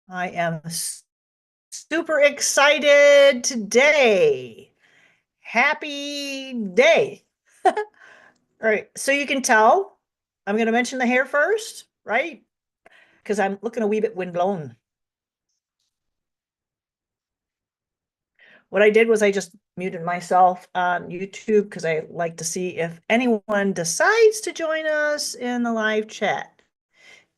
I am super excited today. Happy day. All right, so you can tell I'm going to mention the hair first, right? Because I'm looking a wee bit windblown. What I did was I just muted myself on YouTube because I like to see if anyone decides to join us in the live chat.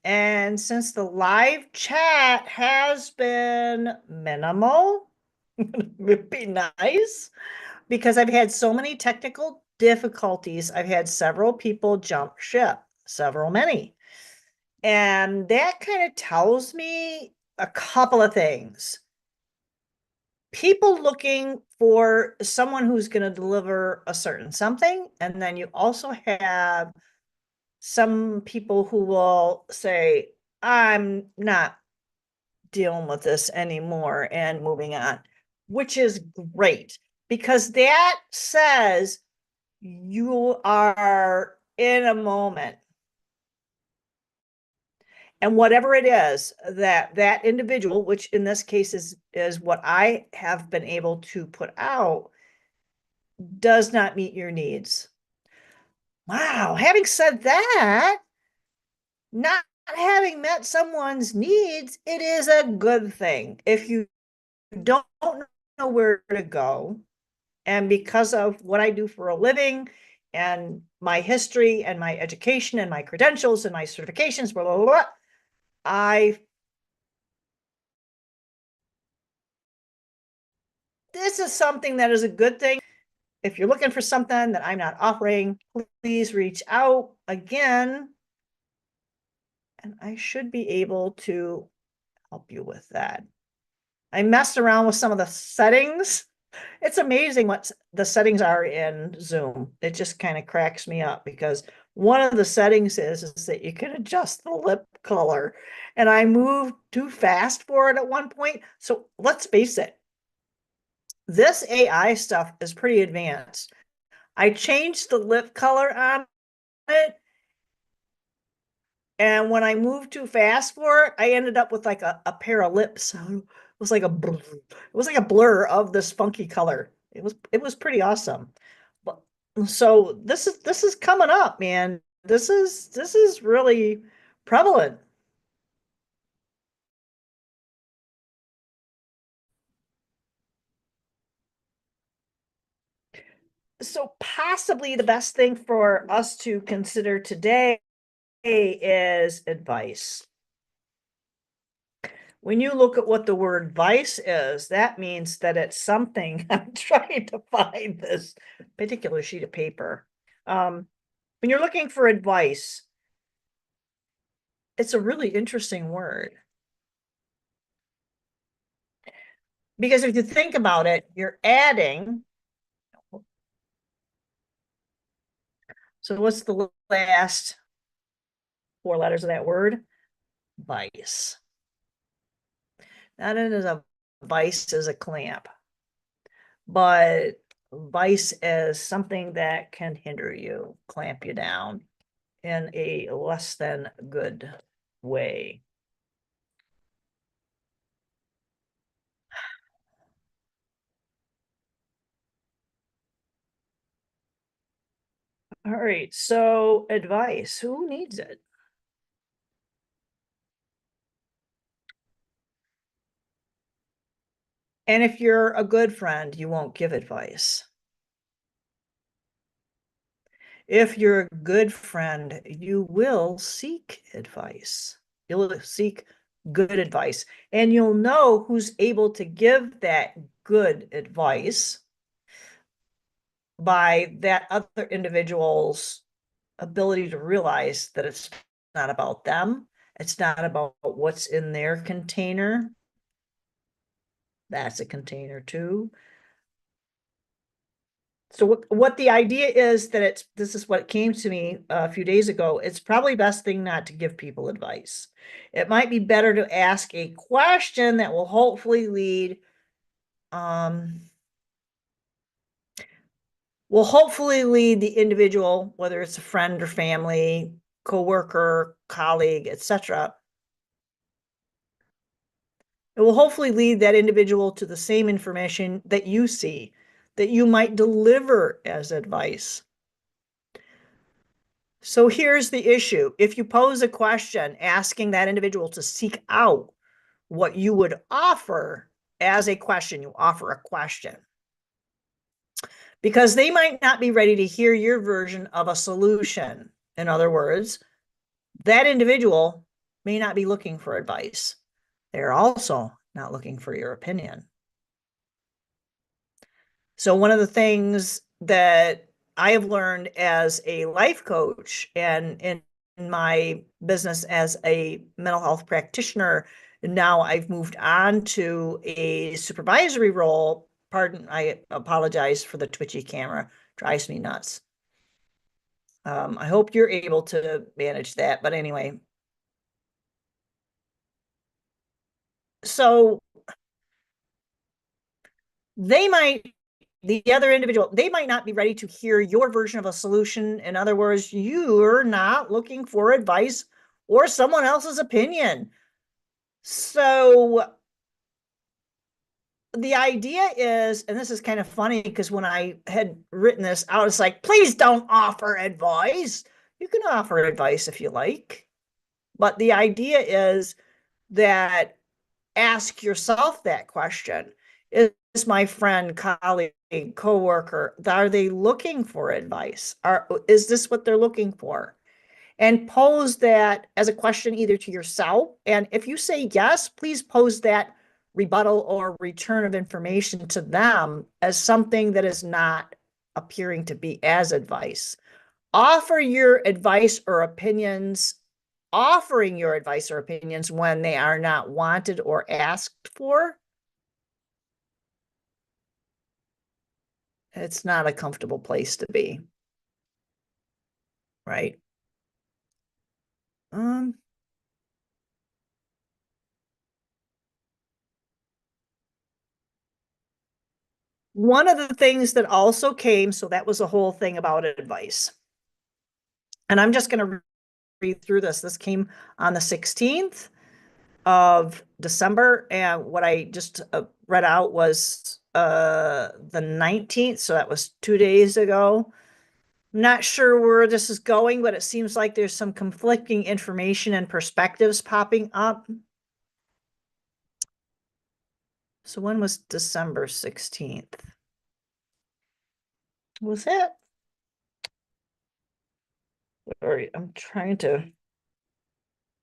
And since the live chat has been minimal, it'd be nice because I've had so many technical difficulties. I've had several people jump ship, several many. And that kind of tells me a couple of things. People looking for someone who's going to deliver a certain something. And then you also have some people who will say, I'm not dealing with this anymore and moving on, which is great because that says you are in a moment. And whatever it is that that individual, which in this case is what I have been able to put out, does not meet your needs. Wow. Having said that, not having met someone's needs, it is a good thing. If you don't know where to go, and because of what I do for a living and my history and my education and my credentials and my certifications, blah, blah, blah, blah, I this is something that is a good thing. If you're looking for something that I'm not offering, please reach out again. And I should be able to help you with that. I messed around with some of the settings. It's amazing what the settings are in Zoom. It just kind of cracks me up because one of the settings is that you can adjust the lip color. And I moved too fast for it at one point. So let's face it, this AI stuff is pretty advanced. I changed the lip color on it, and when I moved too fast for it, I ended up with like a pair of lips. So it was like a blur of this funky color. It was pretty awesome. But so this is coming up, man. This is really prevalent. So possibly the best thing for us to consider today is advice. When you look at what the word vice is, that means that it's something. I'm trying to find this particular sheet of paper. When you're looking for advice, it's a really interesting word because if you think about it, you're adding. So what's the last four letters of that word? Vice. Not as a vice as a clamp, but vice as something that can hinder you, clamp you down in a less than good way. All right, so advice, who needs it? And if you're a good friend, you won't give advice. If you're a good friend, you will seek advice. You'll seek good advice, and you'll know who's able to give that good advice by that other individual's ability to realize that it's not about them. It's not about what's in their container. That's a container too. So what the idea is that this is what came to me a few days ago. It's probably best thing not to give people advice. It might be better to ask a question that um will hopefully lead the individual, whether it's a friend or family, coworker, colleague, etc., It will hopefully lead that individual to the same information that you see, that you might deliver as advice. So here's the issue. If you pose a question asking that individual to seek out what you would offer as a question, you offer a question, because they might not be ready to hear your version of a solution. In other words, that individual may not be looking for advice. They're also not looking for your opinion. So one of the things that I have learned as a life coach and in my business as a mental health practitioner, now I've moved on to a supervisory role. Pardon, I apologize for the twitchy camera. Drives me nuts. I hope you're able to manage that. But anyway, so the other individual, they might not be ready to hear your version of a solution. In other words, you're not looking for advice or someone else's opinion. So the idea is, and this is kind of funny because when I had written this out, it's like, please don't offer advice. You can offer advice if you like. But the idea is that ask yourself that question. Is my friend, colleague, coworker, are they looking for advice? Is this what they're looking for? And pose that as a question either to yourself. And if you say yes, please pose that rebuttal or return of information to them as something that is not appearing to be as advice. Offer your advice or opinions, offering your advice or opinions when they are not wanted or asked for. It's not a comfortable place to be, right? Um, One of the things that also came, so that was the whole thing about advice. And I'm just going to read through this. This came on the 16th of December. And what I just read out was the 19th. So that was 2 days ago. I'm not sure where this is going, but it seems like there's some conflicting information and perspectives popping up. So when was December 16th? Was that? Sorry, I'm trying to,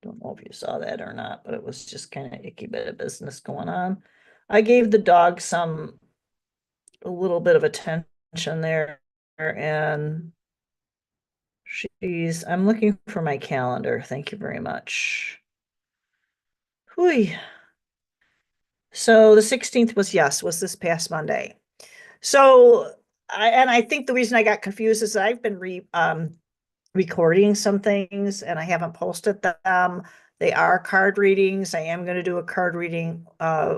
don't know if you saw that or not, but it was just kind of icky bit of business going on. I gave the dog a little bit of attention there, and I'm looking for my calendar. Thank you very much. Hui. So the 16th was this past Monday. So I think the reason I got confused is I've been recording some things and I haven't posted them. They are card readings. I am going to do a card reading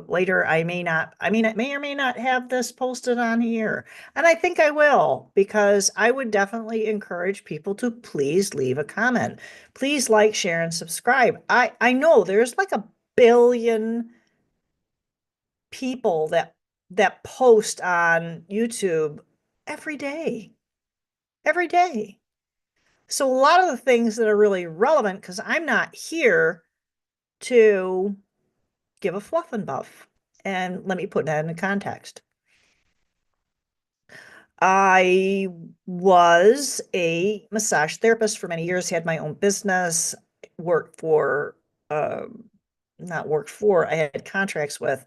later. I may not, I mean, it may or may not have this posted on here. And I think I will, because I would definitely encourage people to please leave a comment. Please like, share, and subscribe. I know there's like a billion people that post on YouTube every day. Every day. So a lot of the things that are really relevant, because I'm not here to give a fluff and buff. And let me put that into context. I was a massage therapist for many years, had my own business, worked for, not worked for, I had contracts with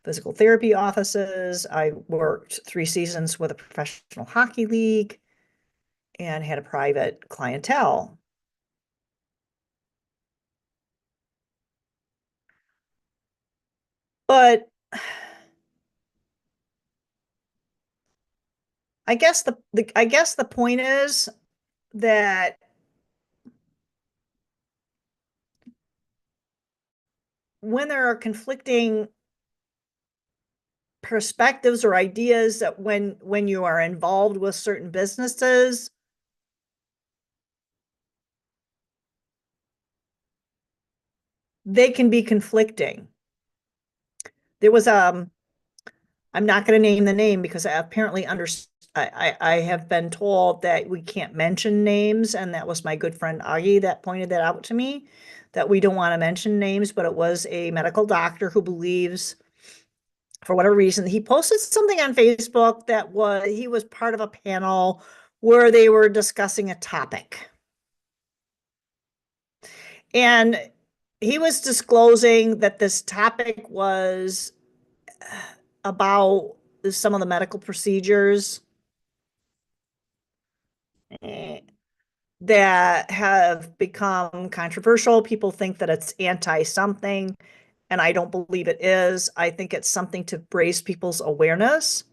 physical therapy offices. I worked 3 seasons with a professional hockey league and had a private clientele. But I guess the point is that when there are conflicting perspectives or ideas, that when you are involved with certain businesses, they can be conflicting. There was I'm not going to name the name because I apparently I have been told that we can't mention names, and that was my good friend Augie that pointed that out to me, that we don't want to mention names, but it was a medical doctor who believes, for whatever reason, he posted something on Facebook that he was part of a panel where they were discussing a topic. And he was disclosing that this topic was about some of the medical procedures that have become controversial. People think that it's anti something, and I don't believe it is. I think it's something to raise people's awareness.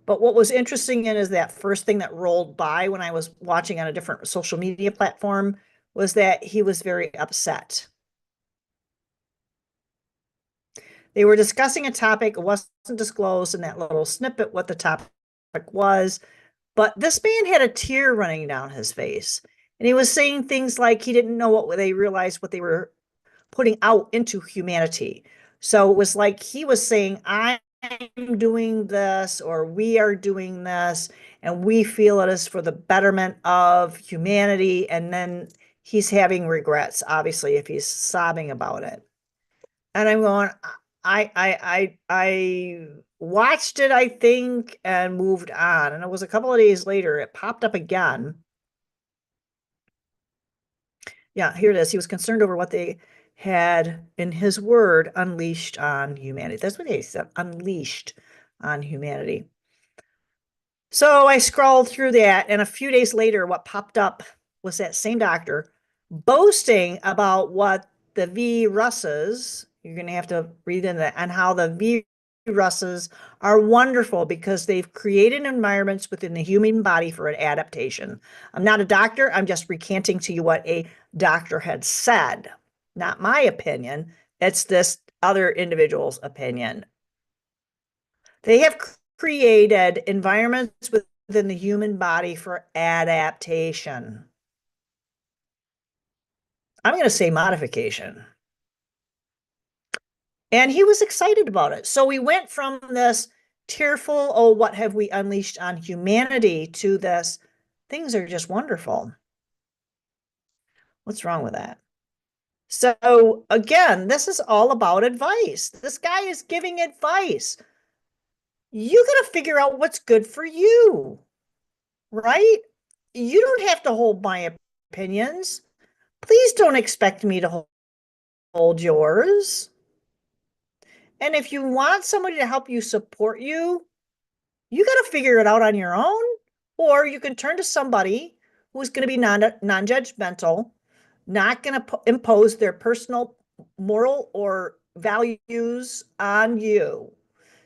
But what was interesting is that first thing that rolled by when I was watching on a different social media platform was that he was very upset. They were discussing a topic. It wasn't disclosed in that little snippet what the topic was, but this man had a tear running down his face. And he was saying things like he didn't know what they realized what they were putting out into humanity. So it was like he was saying, I'm doing this, or we are doing this, and we feel it is for the betterment of humanity. And then he's having regrets, obviously, if he's sobbing about it. And I'm going, I watched it, I think, and moved on. And it was a couple of days later, it popped up again. Yeah, here it is. He was concerned over what they had, in his word, unleashed on humanity. That's what he said, unleashed on humanity. So I scrolled through that, and a few days later, what popped up was that same doctor boasting about what the viruses, you're going to have to read in that, and how the viruses are wonderful because they've created environments within the human body for an adaptation. I'm not a doctor. I'm just recanting to you what a doctor had said. Not my opinion. It's this other individual's opinion. They have created environments within the human body for adaptation. I'm going to say modification. And he was excited about it. So we went from this tearful, oh, what have we unleashed on humanity, to this, things are just wonderful. What's wrong with that? So again, this is all about advice. This guy is giving advice. You got to figure out what's good for you, right? You don't have to hold my opinions. Please don't expect me to hold yours. And if you want somebody to help you support you, you got to figure it out on your own, or you can turn to somebody who's going to be non-judgmental, not going to impose their personal moral or values on you,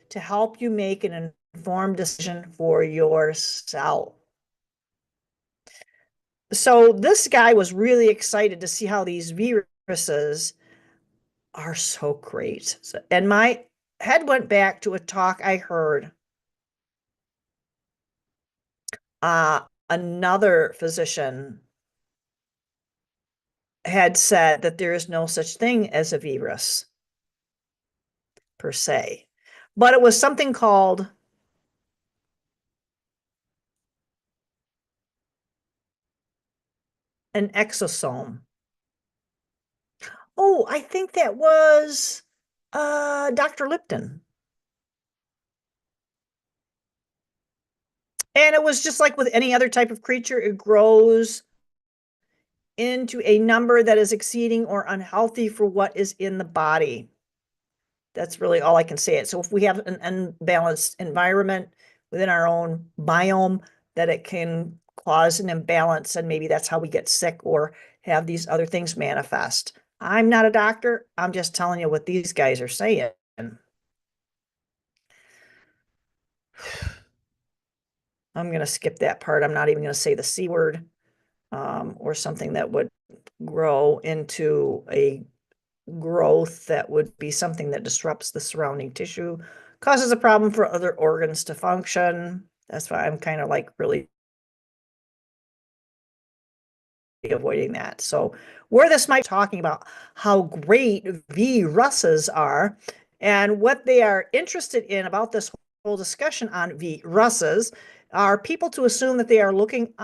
to help you make an informed decision for yourself. So this guy was really excited to see how these viruses are so great. And my head went back to a talk I heard. Another physician had said that there is no such thing as a virus per se, but it was something called an exosome. Oh, I think that was Dr. Lipton. And it was just like with any other type of creature, it grows into a number that is exceeding or unhealthy for what is in the body. That's really all I can say it. So if we have an unbalanced environment within our own biome, that it can cause an imbalance, and maybe that's how we get sick or have these other things manifest. I'm not a doctor. I'm just telling you what these guys are saying. I'm going to skip that part. I'm not even going to say the C word, or something that would grow into a growth that would be something that disrupts the surrounding tissue, causes a problem for other organs to function. That's why I'm kind of like really avoiding that. So where this might be talking about how great viruses are, And what they are interested in about this whole discussion on virusas are people to assume that they are looking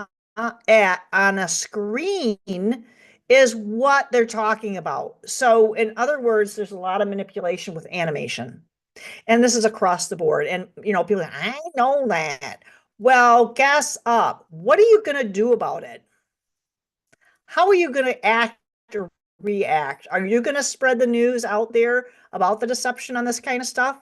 at on a screen is what they're talking about. So, in other words, there's a lot of manipulation with animation. And this is across the board. And, people say, I know that. Well, guess up. What are you going to do about it? How are you going to act or react? Are you going to spread the news out there about the deception on this kind of stuff?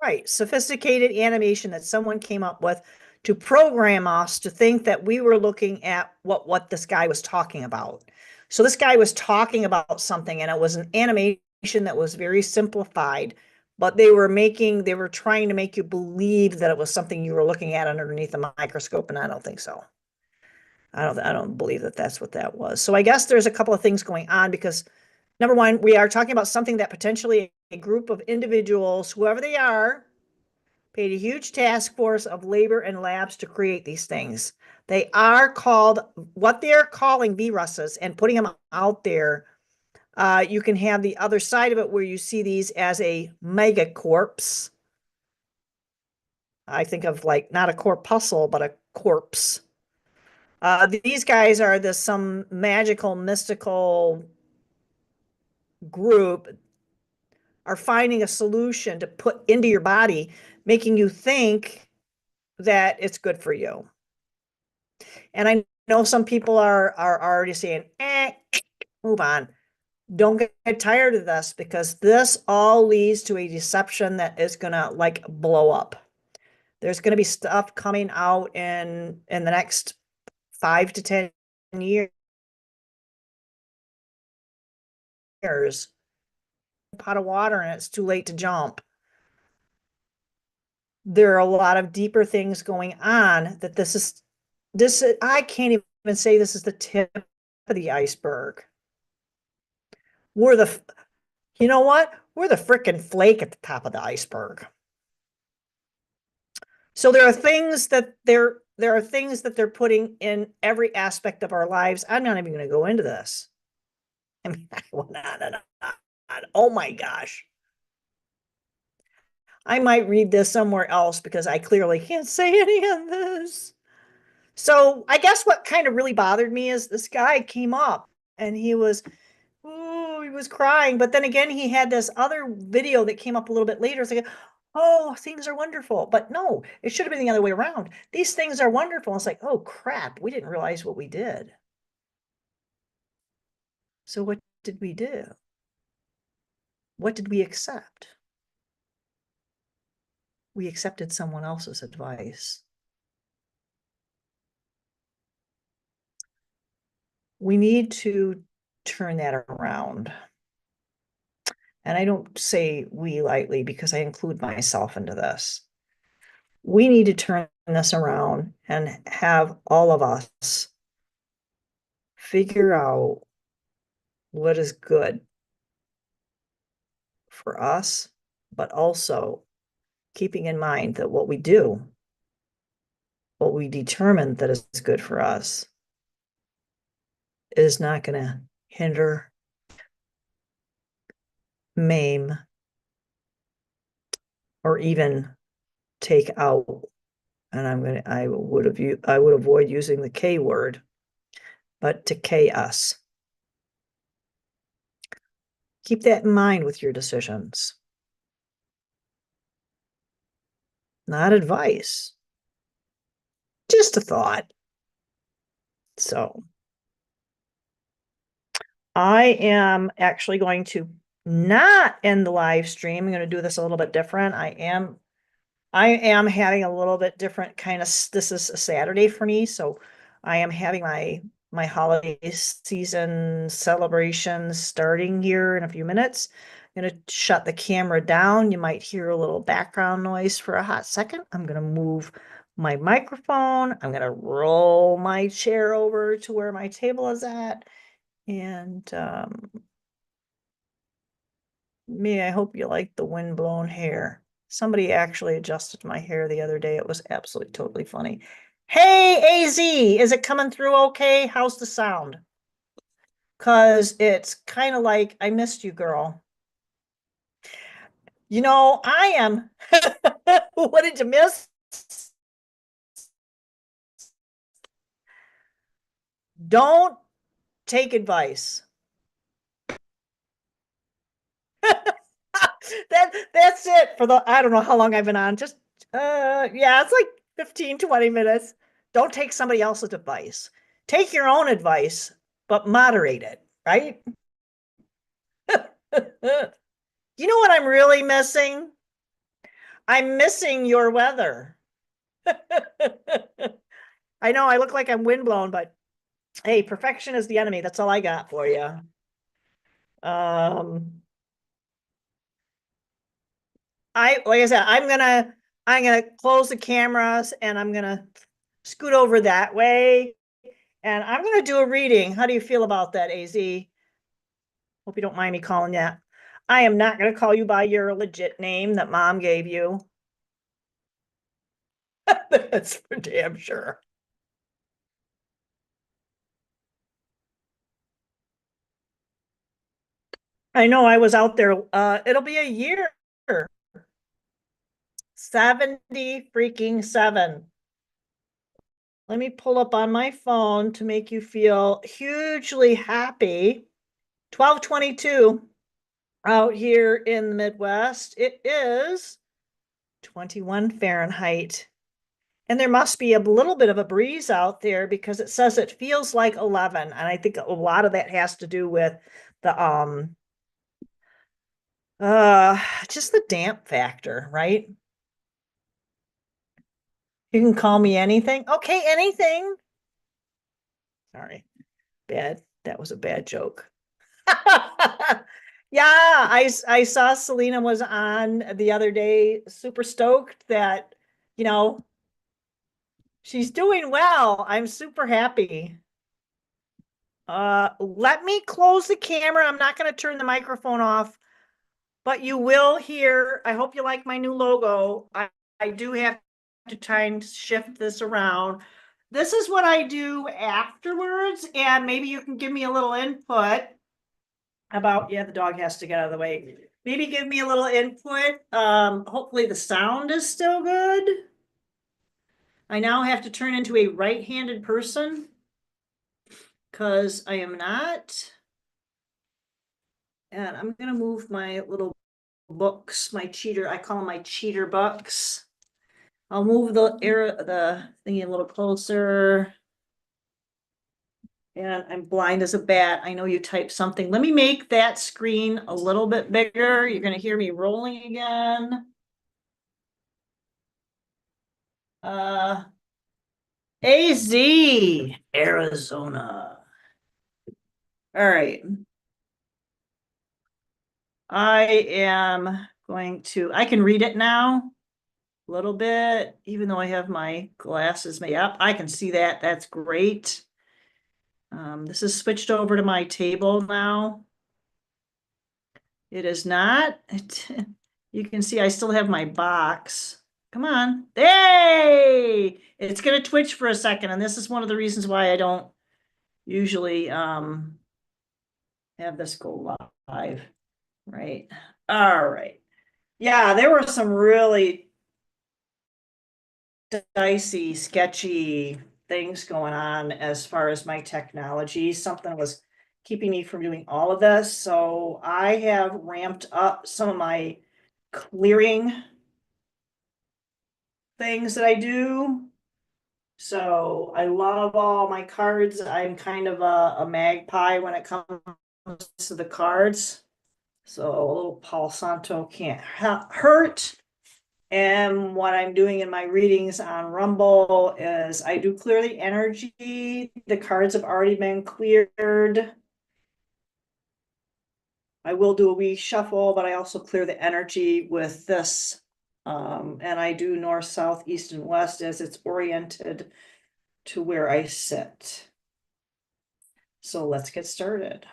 Right. Sophisticated animation that someone came up with to program us to think that we were looking at what this guy was talking about. So this guy was talking about something and it was an animation that was very simplified, but they were trying to make you believe that it was something you were looking at underneath a microscope, and I don't think so. I don't believe that that's what that was. So I guess there's a couple of things going on because number one, we are talking about something that potentially a group of individuals, whoever they are, paid a huge task force of labor and labs to create these things. They are called what they're calling viruses and putting them out there. You can have the other side of it where you see these as a megacorpse. I think of like not a corpuscle, but a corpse. These guys are some magical, mystical group are finding a solution to put into your body, making you think that it's good for you. And I know some people are already saying, move on. Don't get tired of this because this all leads to a deception that is gonna like blow up. There's gonna be stuff coming out in the next 5 to 10 years. Pot of water and it's too late to jump. There are a lot of deeper things going on that I can't even say this is the tip of the iceberg. We're the You know what? We're the frickin' flake at the top of the iceberg. So there are things that they're putting in every aspect of our lives. I'm not even going to go into this. I mean, I went on and on. Oh my gosh. I might read this somewhere else because I clearly can't say any of this. So I guess what kind of really bothered me is this guy came up and he was crying. But then again, he had this other video that came up a little bit later. It's like, oh, things are wonderful. But no, it should have been the other way around. These things are wonderful. It's like, oh crap, we didn't realize what we did. So what did we do? What did we accept? We accepted someone else's advice. We need to turn that around. And I don't say we lightly because I include myself into this. We need to turn this around and have all of us figure out what is good for us, but also keeping in mind that what we do, what we determine that is good for us, is not going to hinder, maim, or even take out. And I would avoid using the K word, but to K us. Keep that in mind with your decisions. Not advice, just a thought. So I am actually going to not end the live stream. I'm going to do this a little bit different. I am having a little bit different kind of, this is a Saturday for me, so I am having my holiday season celebrations starting here in a few minutes. I'm going to shut the camera down. You might hear a little background noise for a hot second. I'm going to move my microphone. I'm going to roll my chair over to where my table is at. And I hope you like the windblown hair. Somebody actually adjusted my hair the other day. It was absolutely totally funny. Hey, AZ, is it coming through okay? How's the sound? Because it's kind of like I missed you, girl. I am. What did you miss? Don't take advice. That's it for the I don't know how long I've been on. Just yeah, it's like 15, 20 minutes. Don't take somebody else's advice. Take your own advice, but moderate it, right? You know what I'm really missing? I'm missing your weather. I know I look like I'm windblown, but hey, perfection is the enemy. That's all I got for you. Um, like I said, I'm gonna close the cameras and I'm gonna scoot over that way and I'm gonna do a reading. How do you feel about that, AZ? Hope you don't mind me calling you. I am not gonna call you by your legit name that mom gave you. That's for damn sure. I know I was out there. It'll be a year. 70 freaking 7. Let me pull up on my phone to make you feel hugely happy. 1222 out here in the Midwest. It is 21 Fahrenheit. And there must be a little bit of a breeze out there because it says it feels like 11. And I think a lot of that has to do with the uh just the damp factor, right? You can call me anything. Okay, anything. Sorry. Bad. That was a bad joke. Yeah, I saw Selena was on the other day, super stoked that, you know, she's doing well. I'm super happy. Let me close the camera. I'm not going to turn the microphone off, but you will hear. I hope you like my new logo. I do have to try and shift this around. This is what I do afterwards, and maybe you can give me a little input about, yeah, the dog has to get out of the way. Maybe give me a little input. Hopefully the sound is still good. I now have to turn into a right-handed person because I am not. And I'm gonna move my little books, my cheater, I call them my cheater books. I'll move the thingy a little closer. And I'm blind as a bat. I know you typed something. Let me make that screen a little bit bigger. You're gonna hear me rolling again. Uh, AZ, Arizona. All right. I am going to, I can read it now a little bit, even though I have my glasses made up. I can see that. That's great. This is switched over to my table now. It is not. You can see I still have my box. Come on. Hey! It's going to twitch for a second. And this is one of the reasons why I don't usually have this go live. Right. All right. Yeah, there were some really dicey, sketchy things going on as far as my technology. Something was keeping me from doing all of this. So I have ramped up some of my clearing things that I do. So I love all my cards. I'm kind of a magpie when it comes to the cards. So a little Palo Santo can't hurt. And what I'm doing in my readings on Rumble is I do clear the energy. The cards have already been cleared. I will do a wee shuffle, but I also clear the energy with this. And I do north, south, east, and west as it's oriented to where I sit. So let's get started.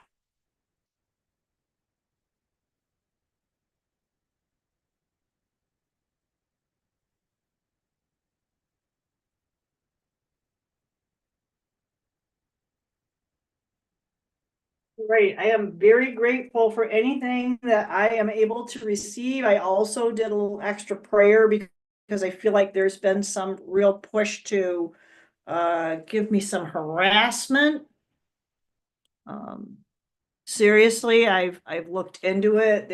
Great. I am very grateful for anything that I am able to receive. I also did a little extra prayer because I feel like there's been some real push to give me some harassment. Um, Seriously, I've looked into it.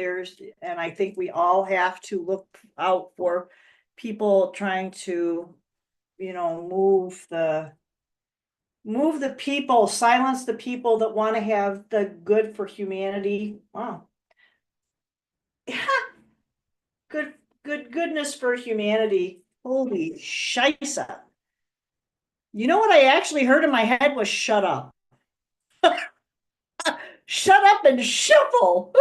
And I think we all have to look out for people trying to, move the people, silence the people that want to have the good for humanity. Wow. Good, goodness for humanity. Holy shisa. You know what I actually heard in my head was shut up. Shut up and shuffle.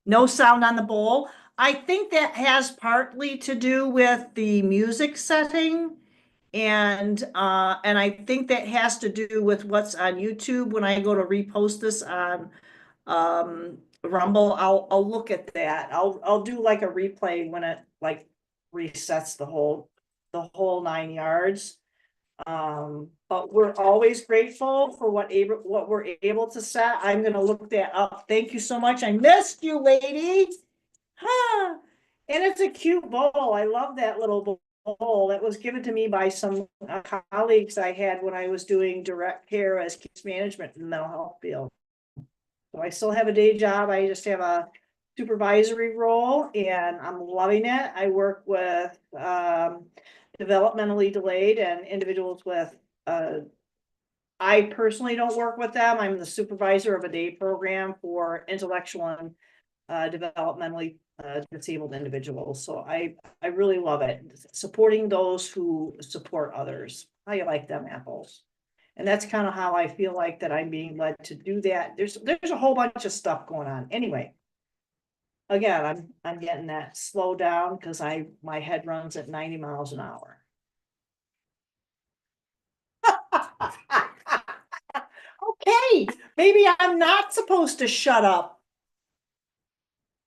No sound on the bowl. I think that has partly to do with the music setting. And I think that has to do with what's on YouTube. When I go to repost this on Rumble, I'll look at that. I'll do like a replay when it like resets the whole 9 yards. But we're always grateful for what we're able to set. I'm gonna look that up. Thank you so much. I missed you, lady. Huh. And it's a cute bowl. I love that little bowl. That was given to me by some colleagues I had when I was doing direct care as case management in the mental health field. So I still have a day job. I just have a supervisory role and I'm loving it. I work with developmentally delayed and individuals with I personally don't work with them. I'm the supervisor of a day program for intellectual and developmentally disabled individuals. So I really love it. Supporting those who support others. How you like them apples? And that's kind of how I feel like that I'm being led to do that. There's a whole bunch of stuff going on. Anyway, again, I'm getting that slow down because my head runs at 90 miles an hour. Okay, maybe I'm not supposed to shut up.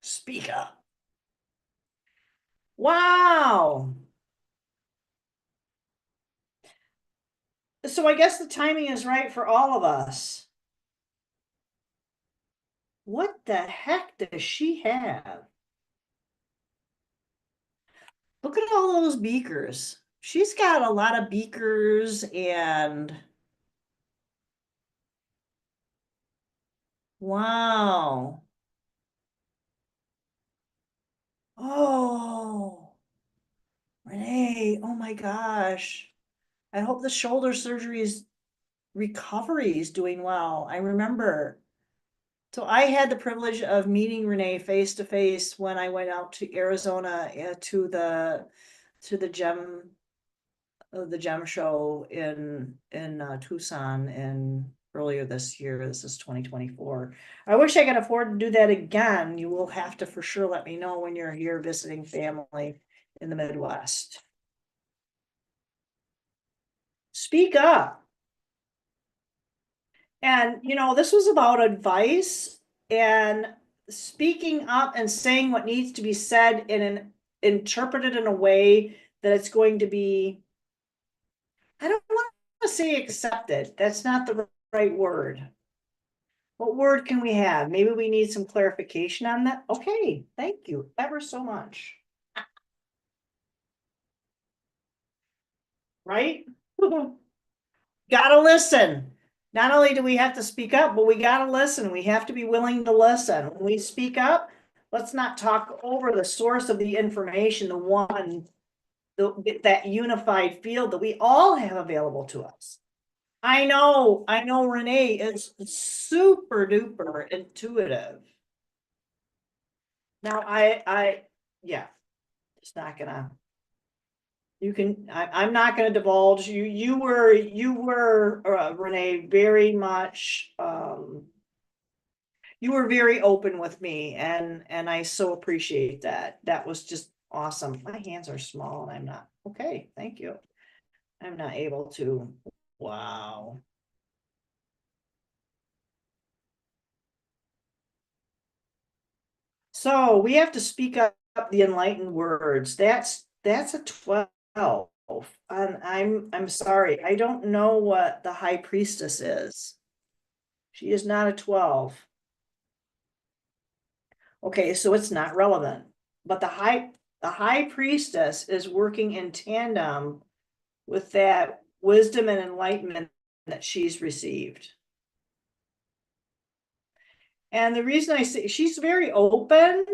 Speak up. Wow. So I guess the timing is right for all of us. What the heck does she have? Look at all those beakers. She's got a lot of beakers and wow. Oh, Renee, oh my gosh. I hope the shoulder surgery's recovery is doing well. I remember. So I had the privilege of meeting Renee face to face when I went out to Arizona to the gem show in Tucson in earlier this year. This is 2024. I wish I could afford to do that again. You will have to for sure let me know when you're here visiting family in the Midwest. Speak up. And this was about advice and speaking up and saying what needs to be said interpreted in a way that it's going to be, I don't want to say accepted. That's not the right word. What word can we have? Maybe we need some clarification on that. Okay, thank you ever so much. Right? Gotta listen. Not only do we have to speak up, but we gotta listen. We have to be willing to listen. When we speak up, let's not talk over the source of the information, that unified field that we all have available to us. I know Renee is super duper intuitive. Now yeah, it's not gonna, I'm not gonna divulge, you were Renee, very much, you were very open with me and I so appreciate that. That was just awesome. My hands are small and I'm not, okay, thank you. I'm not able to, wow. So we have to speak up the enlightened words. That's a 12. And I'm sorry, I don't know what the high priestess is. She is not a 12. Okay, so it's not relevant. But the high priestess is working in tandem with that wisdom and enlightenment that she's received. And the reason I say she's very open.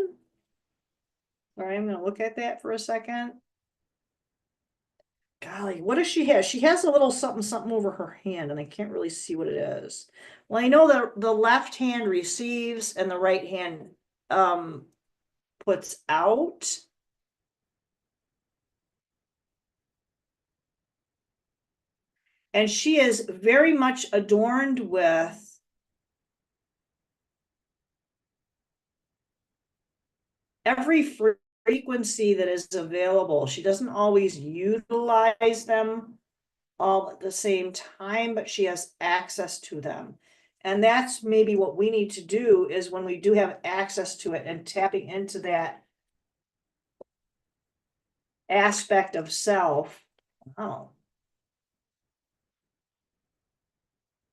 All right, I'm going to look at that for a second. Golly, what does she have? She has a little something, something over her hand, and I can't really see what it is. Well, I know that the left hand receives and the right hand puts out. And she is very much adorned with every frequency that is available. She doesn't always utilize them all at the same time, but she has access to them. And that's maybe what we need to do is when we do have access to it and tapping into that aspect of self. Oh,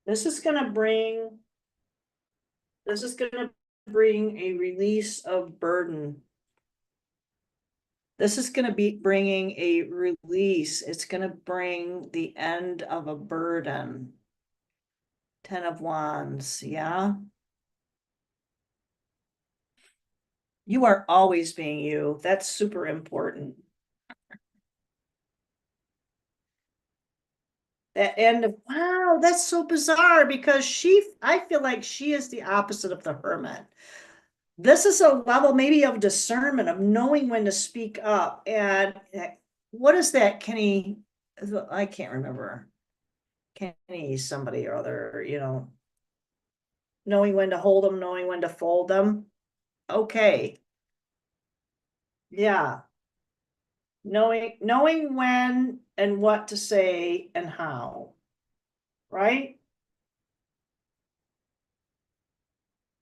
this is going to bring a release of burden. This is going to be bringing a release. It's going to bring the end of a burden. 10 of Wands, yeah. You are always being you. That's super important. That end of, wow, that's so bizarre because I feel like she is the opposite of the hermit. This is a level maybe of discernment, of knowing when to speak up. And what is that, Kenny? I can't remember. Kenny, somebody or other, knowing when to hold them, knowing when to fold them. Okay. Yeah. Knowing when and what to say and how. Right?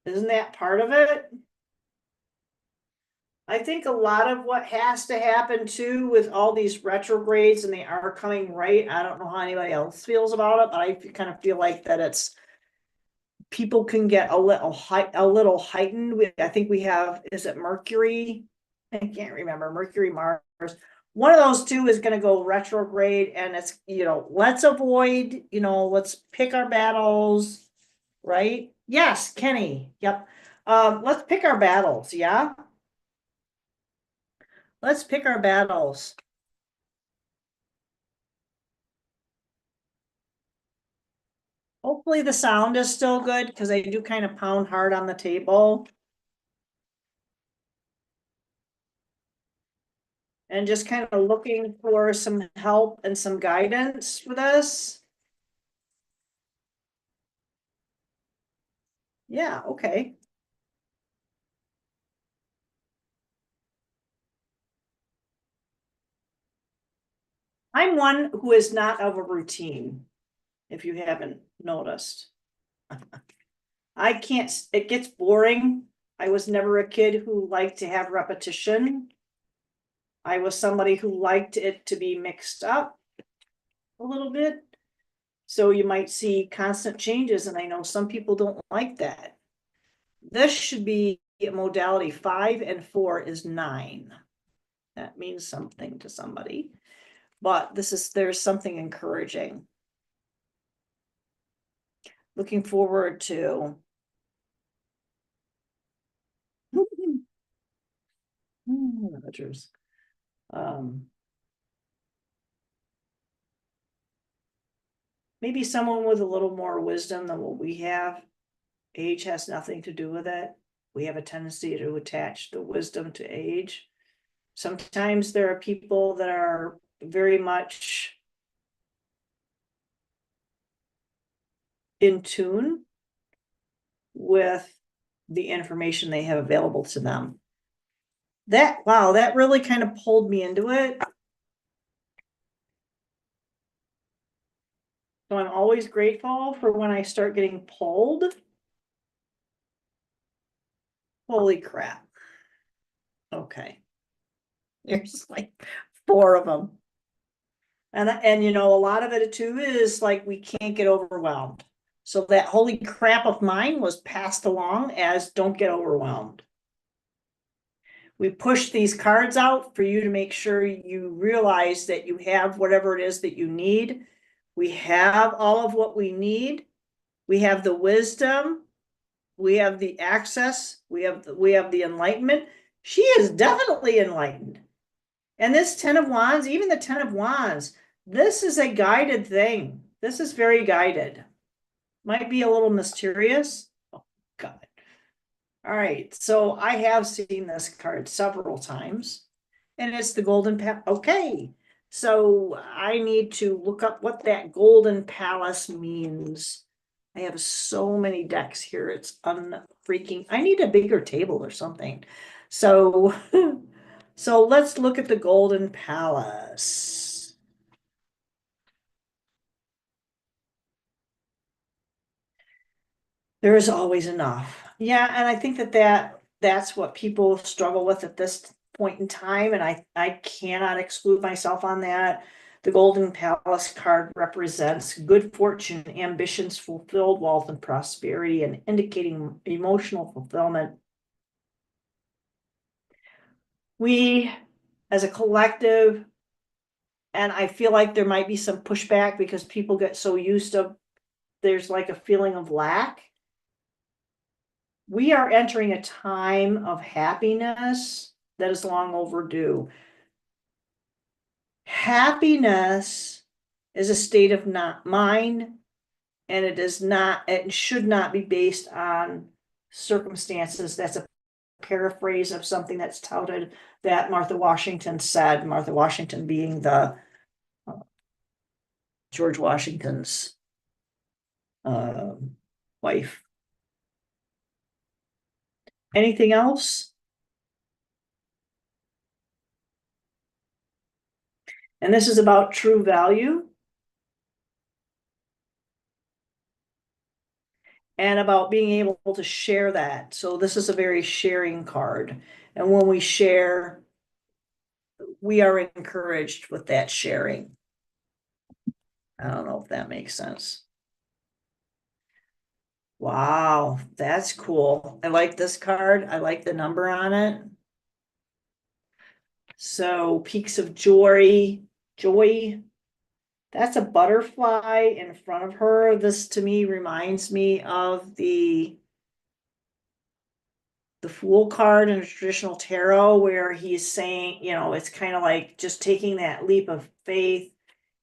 Isn't that part of it? I think a lot of what has to happen too with all these retrogrades, and they are coming right. I don't know how anybody else feels about it, but I kind of feel like that it's people can get a little heightened. I think we have, is it Mercury? I can't remember. Mercury, Mars. One of those two is going to go retrograde, and it's, let's avoid, let's pick our battles, right? Yes, Kenny. Yep. Let's pick our battles. Yeah. Let's pick our battles. Hopefully the sound is still good because I do kind of pound hard on the table. And just kind of looking for some help and some guidance for this. Yeah, okay. I'm one who is not of a routine, if you haven't noticed. I can't, it gets boring. I was never a kid who liked to have repetition. I was somebody who liked it to be mixed up a little bit. So you might see constant changes, and I know some people don't like that. This should be modality 5 and 4 is 9. That means something to somebody, but there's something encouraging. Looking forward to Rogers. Maybe someone with a little more wisdom than what we have. Age has nothing to do with it. We have a tendency to attach the wisdom to age. Sometimes there are people that are very much in tune with the information they have available to them. Wow, that really kind of pulled me into it. So I'm always grateful for when I start getting pulled. Holy crap. Okay. There's like 4 of them. And a lot of it too is like we can't get overwhelmed. So that holy crap of mine was passed along as don't get overwhelmed. We push these cards out for you to make sure you realize that you have whatever it is that you need. We have all of what we need. We have the wisdom. We have the access. We have the enlightenment. She is definitely enlightened. And this 10 of Wands, even the 10 of Wands, this is a guided thing. This is very guided. Might be a little mysterious. Oh, God. All right, so I have seen this card several times, and it's the Golden Palace. Okay, so I need to look up what that Golden Palace means. I have so many decks here. It's unfreaking. I need a bigger table or something. So, so let's look at the Golden Palace. There is always enough. Yeah, and I think that's what people struggle with at this point in time, and I cannot exclude myself on that. The Golden Palace card represents good fortune, ambitions fulfilled, wealth and prosperity, and indicating emotional fulfillment. We, as a collective, and I feel like there might be some pushback because people get so used to, there's like a feeling of lack. We are entering a time of happiness that is long overdue. Happiness is a state of mind, and it should not be based on circumstances. That's a paraphrase of something that's touted that Martha Washington said, Martha Washington being the George Washington's wife. Anything else? And this is about true value and about being able to share that. So this is a very sharing card. And when we share, we are encouraged with that sharing. I don't know if that makes sense. Wow, that's cool. I like this card. I like the number on it. So peaks of joy. That's a butterfly in front of her. This to me reminds me of the Fool card in a traditional tarot where he's saying, it's kind of like just taking that leap of faith.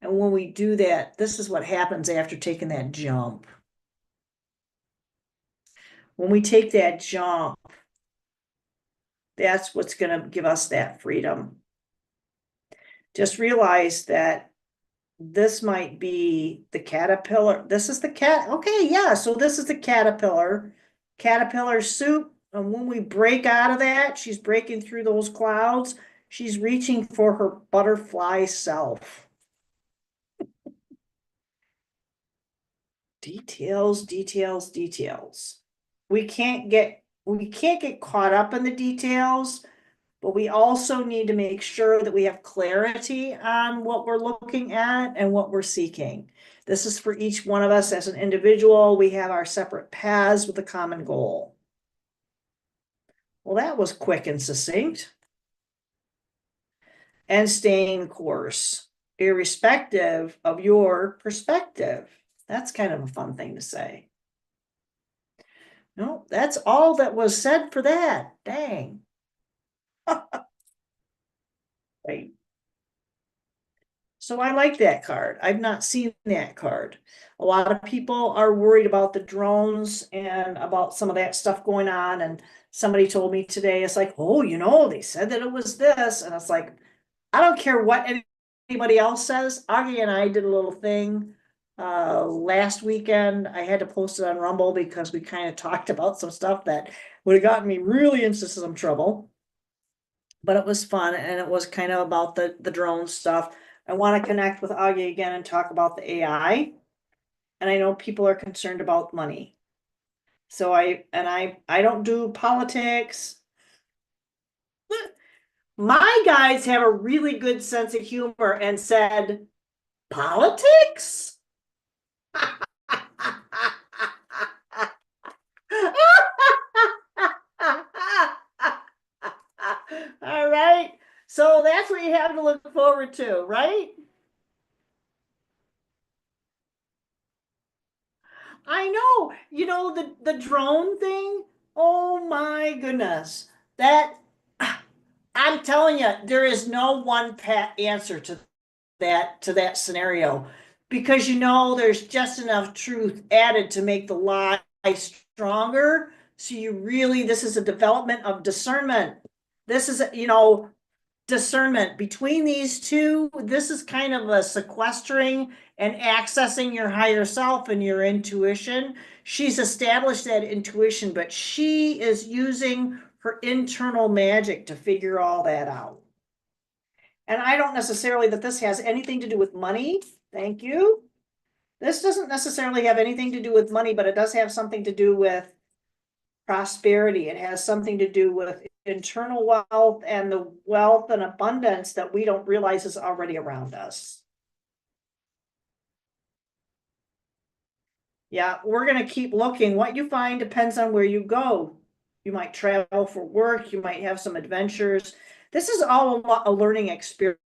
And when we do that, this is what happens after taking that jump. When we take that jump, that's what's going to give us that freedom. Just realize that this might be the caterpillar. This is the cat. Okay, yeah. So this is the caterpillar soup. And when we break out of that, she's breaking through those clouds. She's reaching for her butterfly self. Details, details, details. We can't get caught up in the details, but we also need to make sure that we have clarity on what we're looking at and what we're seeking. This is for each one of us as an individual. We have our separate paths with a common goal. Well, that was quick and succinct. And staying the course, irrespective of your perspective. That's kind of a fun thing to say. No, that's all that was said for that. Dang. Right. So I like that card. I've not seen that card. A lot of people are worried about the drones and about some of that stuff going on. And somebody told me today, it's like, oh, they said that it was this. And it's like, I don't care what anybody else says. Augie and I did a little thing last weekend. I had to post it on Rumble because we kind of talked about some stuff that would have gotten me really into some trouble. But it was fun, and it was kind of about the drone stuff. I want to connect with Augie again and talk about the AI. And I know people are concerned about money. So I don't do politics. My guys have a really good sense of humor and said, politics? too, right? I know, the drone thing. Oh my goodness. That I'm telling you, there is no one pat answer to that scenario because there's just enough truth added to make the lie stronger. So this is a development of discernment. This is, discernment between these two. This is kind of a sequestering and accessing your higher self and your intuition. She's established that intuition, but she is using her internal magic to figure all that out. And I don't necessarily that this has anything to do with money. Thank you. This doesn't necessarily have anything to do with money, but it does have something to do with prosperity. It has something to do with internal wealth and the wealth and abundance that we don't realize is already around us. Yeah, we're going to keep looking. What you find depends on where you go. You might travel for work, you might have some adventures. This is all a learning experience.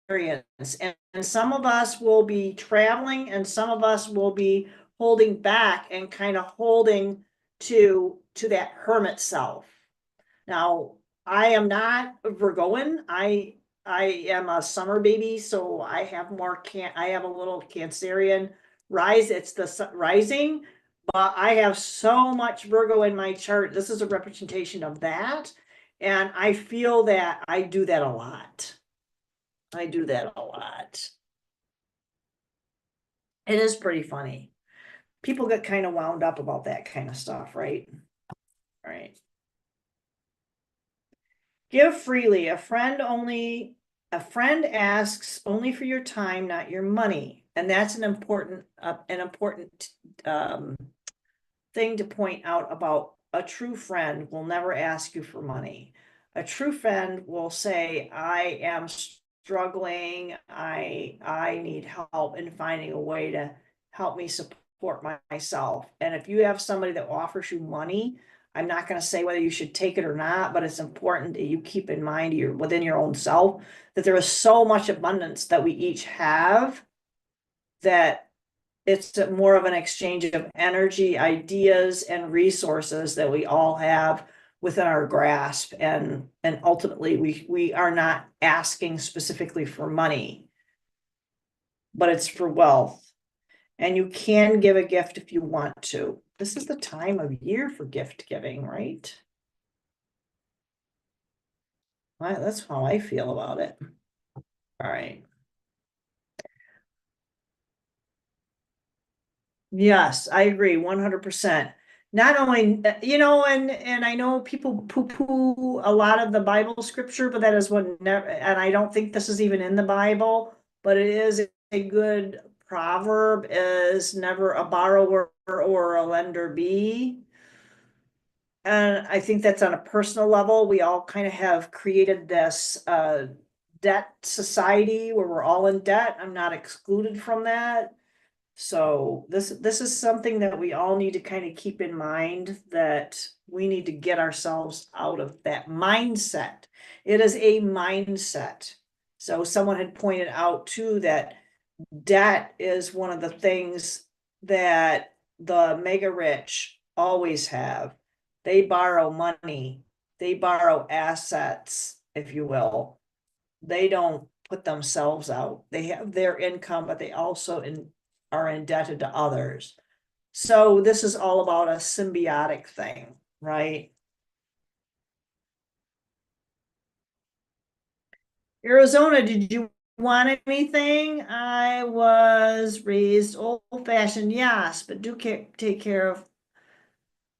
And some of us will be traveling and some of us will be holding back and kind of holding to that hermit self. Now, I am not Virgoan. I am a summer baby, so I have I have a little Cancerian rise. It's the rising, but I have so much Virgo in my chart. This is a representation of that. And I feel that I do that a lot. I do that a lot. It is pretty funny. People get kind of wound up about that kind of stuff, right? Right. Give freely. A friend asks only for your time, not your money. And that's an important thing to point out about a true friend will never ask you for money. A true friend will say, I am struggling. I need help in finding a way to help me support myself. And if you have somebody that offers you money, I'm not going to say whether you should take it or not, but it's important that you keep in mind within your own self that there is so much abundance that we each have that it's more of an exchange of energy, ideas, and resources that we all have within our grasp. And ultimately we are not asking specifically for money, but it's for wealth. And you can give a gift if you want to. This is the time of year for gift giving, right? That's how I feel about it. All right. Yes, I agree 100%. Not only, and I know people poo-poo a lot of the Bible scripture, but that is what never, and I don't think this is even in the Bible, but it is a good proverb is never a borrower or a lender be. And I think that's on a personal level. We all kind of have created this debt society where we're all in debt. I'm not excluded from that. So this is something that we all need to kind of keep in mind, that we need to get ourselves out of that mindset. It is a mindset. So someone had pointed out too that debt is one of the things that the mega rich always have. They borrow money, they borrow assets, if you will. They don't put themselves out. They have their income, but they also are indebted to others. So this is all about a symbiotic thing, right? Arizona, did you want anything? I was raised old fashioned, yes, but take care of,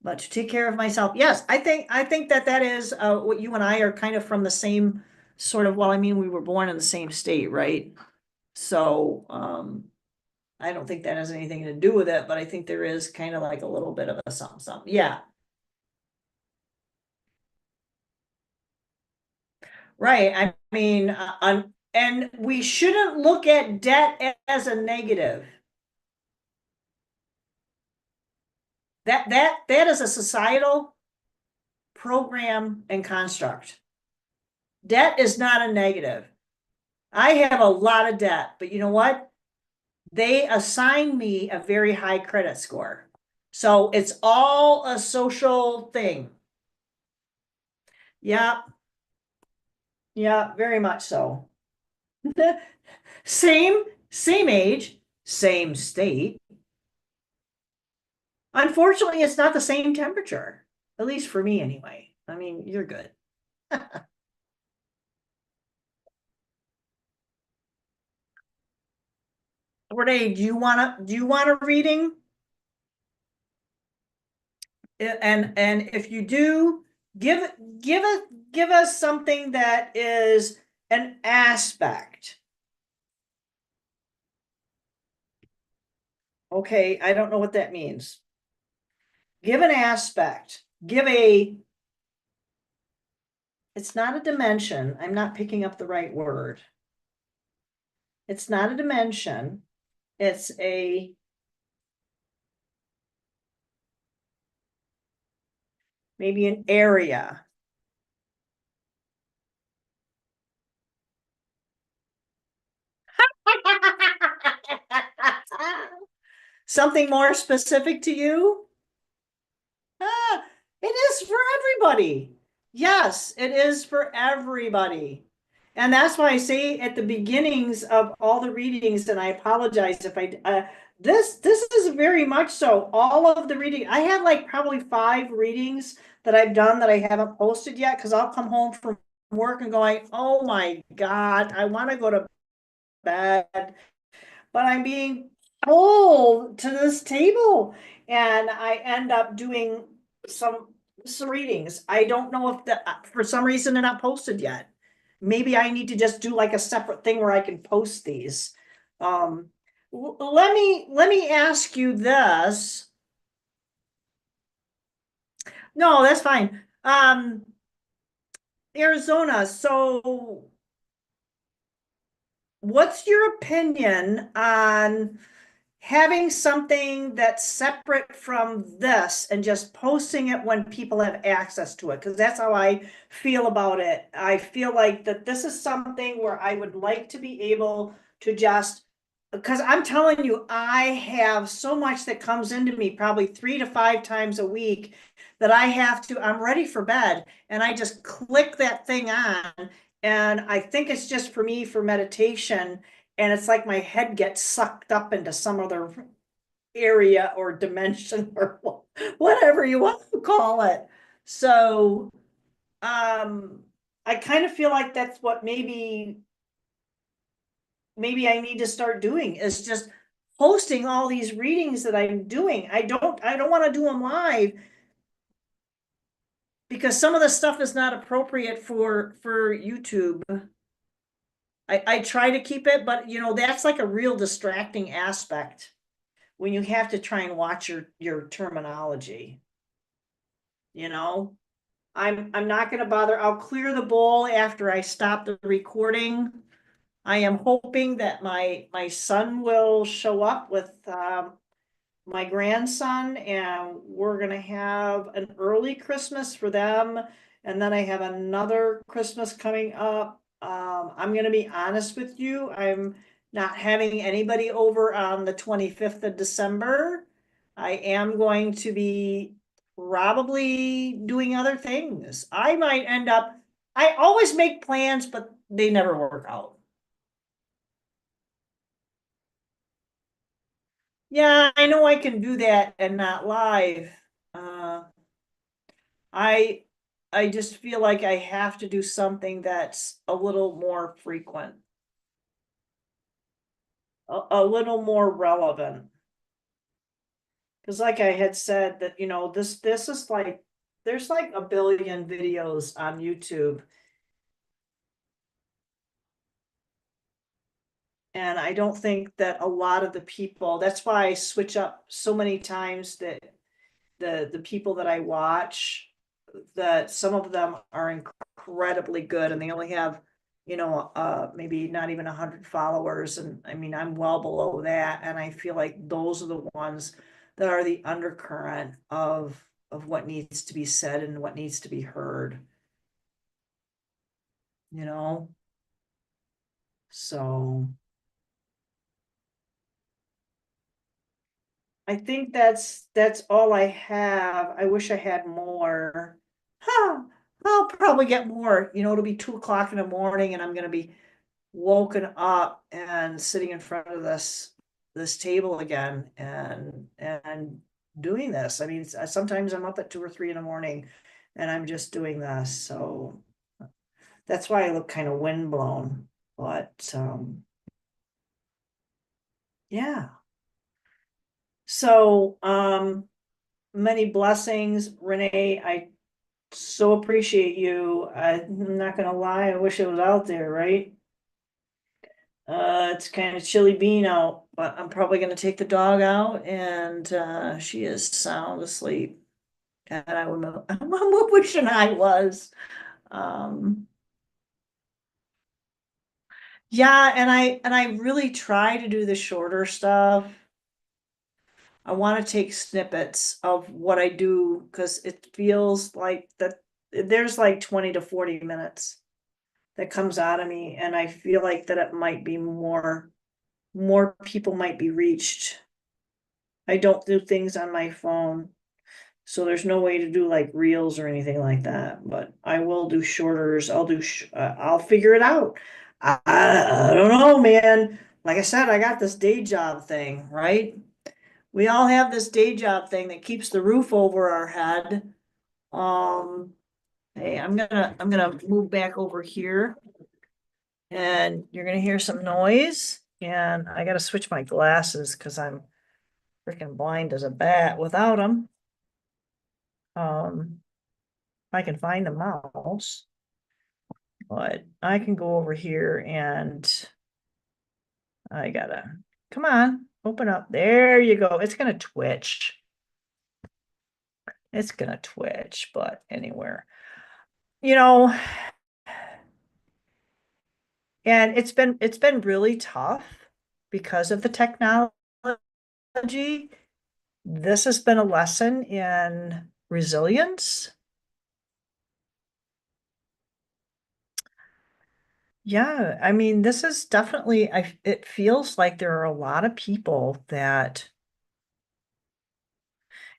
but to take care of myself. Yes, I think that is what you and I are kind of from the same sort of, well, I mean, we were born in the same state, right? So, I don't think that has anything to do with it, but I think there is kind of like a little bit of a something. Yeah, right. I mean, and we shouldn't look at debt as a negative. That is a societal program and construct. Debt is not a negative. I have a lot of debt, but you know what? They assign me a very high credit score. So it's all a social thing. Yeah, yeah, very much so. Same, same age, same state. Unfortunately, it's not the same temperature, at least for me anyway. I mean, you're good. Renee, do you want a reading? And if you do, give give us give us something that is an aspect. Okay, I don't know what that means. Give an aspect. Give a, it's not a dimension. I'm not picking up the right word. It's not a dimension. It's a, maybe an area. Something more specific to you? Ah, it is for everybody. Yes, it is for everybody. And that's why I say at the beginnings of all the readings, and I apologize if this is very much so. All of the reading, I have like probably 5 readings that I've done that I haven't posted yet because I'll come home from work and going, oh my God, I want to go to bed, but I'm being pulled to this table and I end up doing some some readings. I don't know if the for some reason they're not posted yet. Maybe I need to just do like a separate thing where I can post these. Um, let me ask you this. No, that's fine. Arizona. So, what's your opinion on having something that's separate from this and just posting it when people have access to it? Because that's how I feel about it. I feel like that this is something where I would like to be able to just, because I'm telling you, I have so much that comes into me probably 3 to 5 times a week that I have to, I'm ready for bed and I just click that thing on. And I think it's just for me for meditation, and it's like my head gets sucked up into some other area or dimension or whatever you want to call it. So I kind of feel like that's what maybe I need to start doing is just posting all these readings that I'm doing. I don't want to do them live because some of the stuff is not appropriate for YouTube. I try to keep it, but that's like a real distracting aspect when you have to try and watch your terminology, you know? I'm not gonna bother. I'll clear the bowl after I stop the recording. I am hoping that my son will show up with my grandson, and we're gonna have an early Christmas for them. And then I have another Christmas coming up. I'm gonna be honest with you, I'm not having anybody over on the 25th of December. I am going to be probably doing other things. I might end up, I always make plans, but they never work out. Yeah, I know I can do that and not live. Uh, I I just feel like I have to do something that's a little more frequent, a little more relevant. Because like I had said that, this is like there's like a billion videos on YouTube, and I don't think that a lot of the people, that's why I switch up so many times that the people that I watch, that some of them are incredibly good and they only have, maybe not even 100 followers. And I mean, I'm well below that. And I feel like those are the ones that are the undercurrent of what needs to be said and what needs to be heard, you know? So I think that's all I have. I wish I had more. Huh, I'll probably get more. It'll be 2 o'clock in the morning and I'm gonna be woken up and sitting in front of this table again and doing this. I mean, sometimes I'm up at 2 or 3 in the morning and I'm just doing this. So that's why I look kind of windblown. But yeah. So many blessings, Renee. I so appreciate you. I'm not gonna lie, I wish it was out there, right? It's kind of chilly bean out, but I'm probably gonna take the dog out and she is sound asleep. And I'm wishing I was. Um, yeah, and I really try to do the shorter stuff. I want to take snippets of what I do because it feels like that there's like 20 to 40 minutes that comes out of me, and I feel like that it might be more people might be reached. I don't do things on my phone, so there's no way to do like reels or anything like that, but I will do shorters. I'll figure it out. I don't know, man. Like I said, I got this day job thing, right? We all have this day job thing that keeps the roof over our head. Um, hey, I'm gonna move back over here and you're gonna hear some noise and I gotta switch my glasses because I'm freaking blind as a bat without them. If I can find the mouse, but I can go over here and I gotta, come on, open up. There you go. It's gonna twitch. It's gonna twitch, but anywhere. You know, and it's been really tough because of the technology. This has been a lesson in resilience. Yeah, I mean, this is definitely, it feels like there are a lot of people that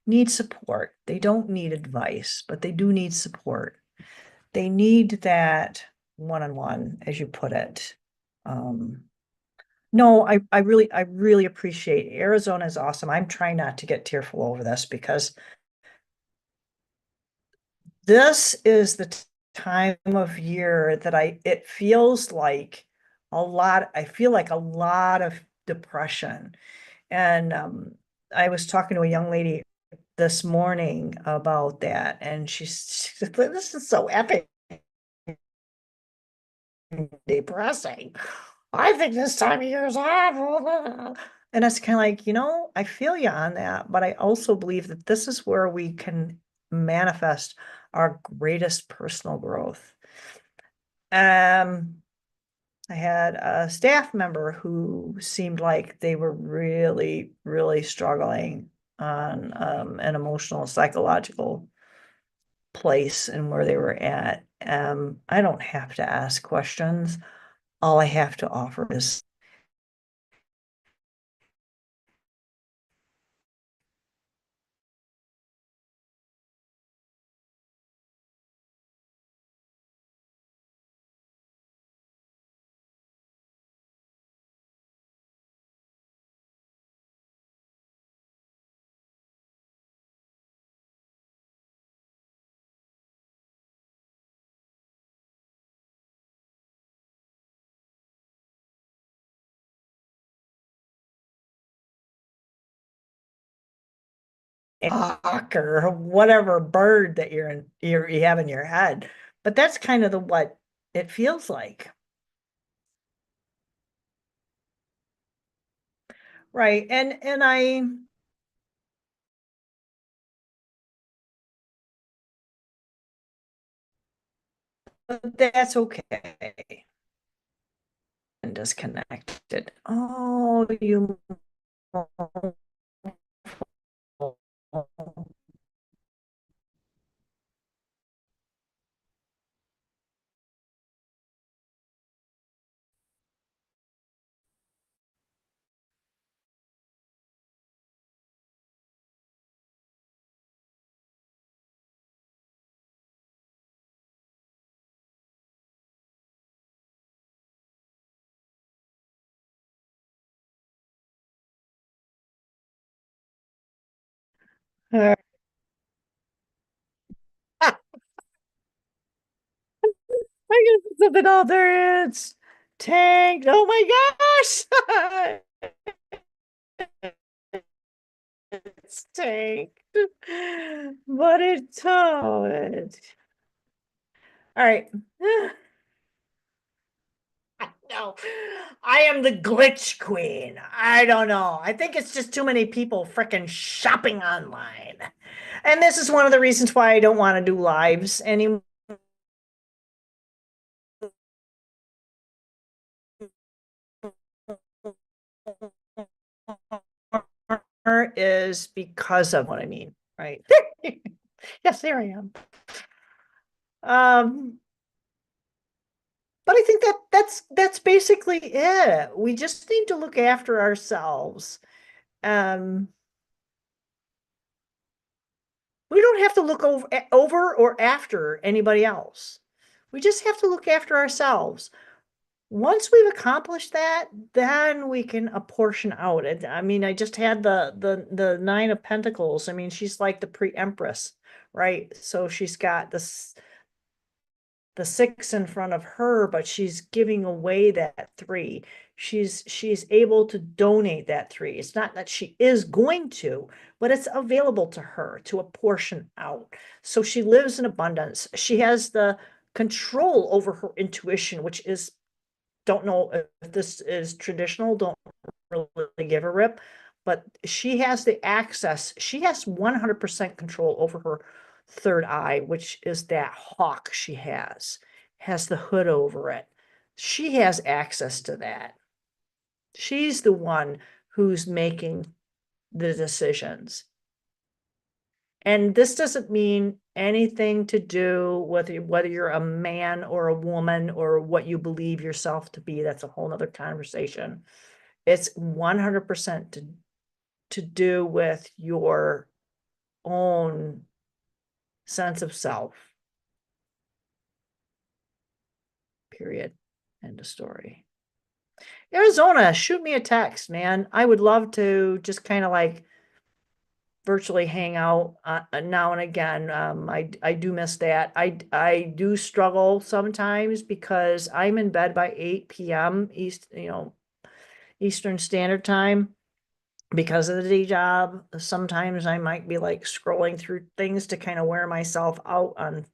need support. They don't need advice, but they do need support. They need that one-on-one, as you put it. Um, no, I really appreciate Arizona is awesome. I'm trying not to get tearful over this because this is the time of year that it feels like I feel like a lot of depression. And I was talking to a young lady this morning about that, and she said, this is so epic depressing. I think this time of year is awful. And it's kind of like, I feel you on that, but I also believe that this is where we can manifest our greatest personal growth. Um, I had a staff member who seemed like they were really, really struggling on an emotional, psychological place and where they were at. I don't have to ask questions. All I have to offer is hawk or whatever bird that you have in your head. But that's kind of the what it feels like. Right. And that's okay. And disconnected. Oh, you Uh, I guess it's something out there. It's tanked. Oh my gosh. It's tanked. But it's all right. No, I am the glitch queen. I don't know. I think it's just too many people freaking shopping online. And this is one of the reasons why I don't want to do lives anymore, is because of what I mean, right? Yes, there I am. Um, but I think that that's basically it. We just need to look after ourselves. Um, we don't have to look over or after anybody else. We just have to look after ourselves. Once we've accomplished that, then we can apportion out. I mean, I just had the Nine of Pentacles. I mean, she's like the pre-empress, right? So she's got this the six in front of her, but she's giving away that three. She's able to donate that three. It's not that she is going to, but it's available to her to apportion out. So she lives in abundance. She has the control over her intuition, which is, don't know if this is traditional, don't really give a rip, but she has the access. She has 100% control over her third eye, which is that hawk she has the hood over it. She has access to that. She's the one who's making the decisions. And this doesn't mean anything to do with whether you're a man or a woman or what you believe yourself to be. That's a whole nother conversation. It's 100% to do with your own sense of self, period. End of story. Arizona, shoot me a text, man. I would love to just kind of like virtually hang out now and again. I do miss that. I do struggle sometimes because I'm in bed by 8 p.m. Eastern Standard Time because of the day job. Sometimes I might be like scrolling through things to kind of wear myself out on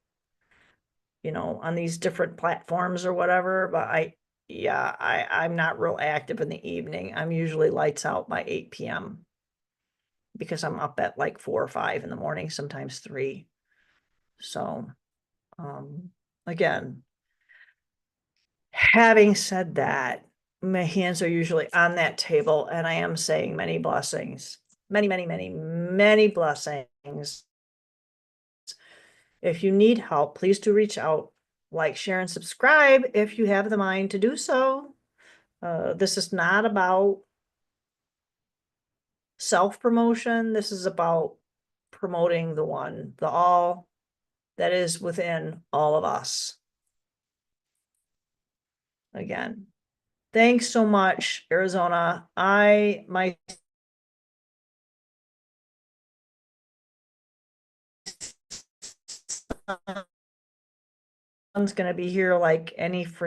these different platforms or whatever. But yeah, I'm not real active in the evening. I'm usually lights out by 8 p.m. because I'm up at like 4 or 5 in the morning, sometimes 3. So, again, having said that, my hands are usually on that table and I am saying many blessings, many, many, many, many blessings. If you need help, please do reach out, like, share, and subscribe if you have the mind to do so. This is not about self-promotion. This is about promoting the one, the all that is within all of us. Again, thanks so much, Arizona. My son's gonna be here like any